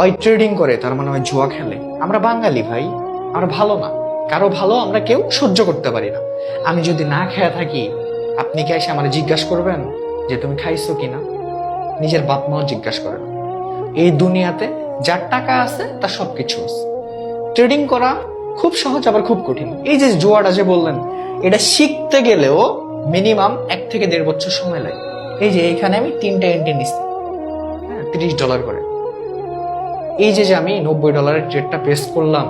ওই ট্রেডিং করে তার মানে ওই জুয়া খেলে। আমরা বাঙালি ভাই, আমরা ভালো না, কারো ভালো আমরা কেউ সহ্য করতে পারি না। আমি যদি না খেয়ে থাকি, আপনি কি এসে আমার জিজ্ঞাসা করবেন যে তুমি খাইছো কিনা? নিজের বাপ মাও জিজ্ঞাসা করে না। এই দুনিয়াতে যার টাকা আছে তার সবকিছু আছে। ট্রেডিং করা খুব সহজ আবার খুব কঠিন। এই যে জুয়াটা যে বললেন, এটা শিখতে গেলেও মিনিমাম 1 থেকে 1.5 বছর সময় লাগে। এই যে এইখানে আমি 3টা এন্ট্রি নিচ্ছি, হ্যাঁ, $30 করে। এই যে আমি $90 ট্রেডটা প্লেস করলাম,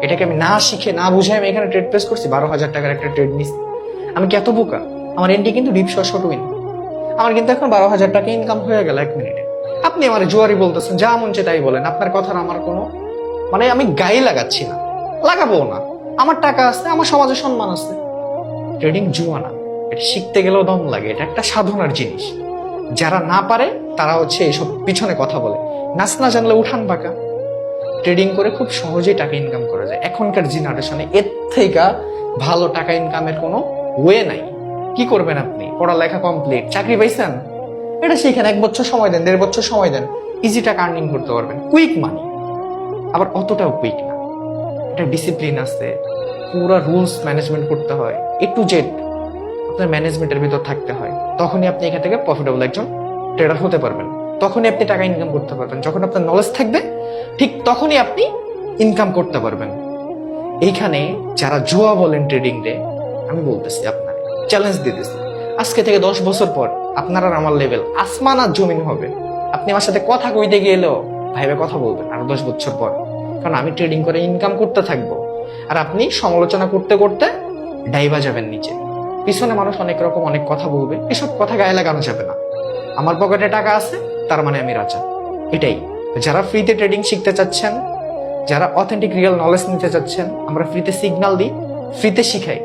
এটাকে আমি না শিখে না বুঝে আমি এখানে ট্রেড প্লেস করছি। 12,000 টাকার একটা ট্রেড নিচ্ছি। আমি কি এত বোকা? আমার এন্ট্রি কিন্তু ডিপ শর্ট উইন। আমার কিন্তু এখন 12,000 টাকা ইনকাম হয়ে গেল 1 মিনিটে। আপনি আমার জুয়ারি বলতেছেন, যা মন চায় তাই বলেন। আপনার কথার আমার কোনো মানে আমি গায়ে লাগাচ্ছি না, লাগাবো না। আমার টাকা আছে, আমার সমাজে সম্মান আছে। ট্রেডিং জুয়া না, এটা শিখতে গেলেও দম লাগে। এটা একটা সাধনার জিনিস। যারা না পারে তারা হচ্ছে এসব পিছনে কথা বলে। নাচ না জানলে উঠান বাঁকা। ট্রেডিং করে খুব সহজেই টাকা ইনকাম করা যায়। এখনকার জেনারেশনে এর থেকে ভালো টাকা ইনকামের কোনো ওয়ে নাই। কি করবেন আপনি? পড়ালেখা কমপ্লিট, চাকরি পাইছেন, এটা শিখেন। 1 বছর সময় দেন, 1.5 বছর সময় দেন, ইজি টাকা আর্নিং করতে পারবেন। কুইক মানি, আবার অতটাও কুইক না। এটা ডিসিপ্লিন আছে, পুরো রুলস ম্যানেজমেন্ট করতে হয়। A to Z আপনার ম্যানেজমেন্টের ভিতর থাকতে হয়। তখনই আপনি এখান থেকে প্রফিটেবল একজন ট্রেডার হতে পারবেন। তখনই আপনি টাকা ইনকাম করতে পারবেন। যখন আপনার নলেজ থাকবে, ঠিক তখনই আপনি ইনকাম করতে পারবেন। এইখানে যারা জুয়া বলেন ট্রেডিং রে, আমি বলতেছি আপনাকে, চ্যালেঞ্জ দিতেছি, আজকে থেকে 10 বছর পর আপনার আর আমার লেভেল আসমান আর জমিন হবে। আপনি আমার সাথে কথা কইতে গেলেও ভাইবে কথা বলবেন আরো 10 বছর পর। কারণ আমি ট্রেডিং করে ইনকাম করতে থাকবো, আর আপনি সমালোচনা করতে করতে ডাইবা যাবেন নিচে। পিছনে মানুষ অনেক রকম অনেক কথা বলবে, এসব কথা গায়ে লাগানো যাবে না। আমার পকেটে টাকা আছে, তার মানে আমি রাজা। এটাই। যারা ফ্রিতে ট্রেডিং শিখতে চাচ্ছেন, যারা অথেন্টিক রিয়েল নলেজ নিতে চাচ্ছেন, আমরা ফ্রিতে সিগন্যাল দিই, ফ্রিতে শিখাই।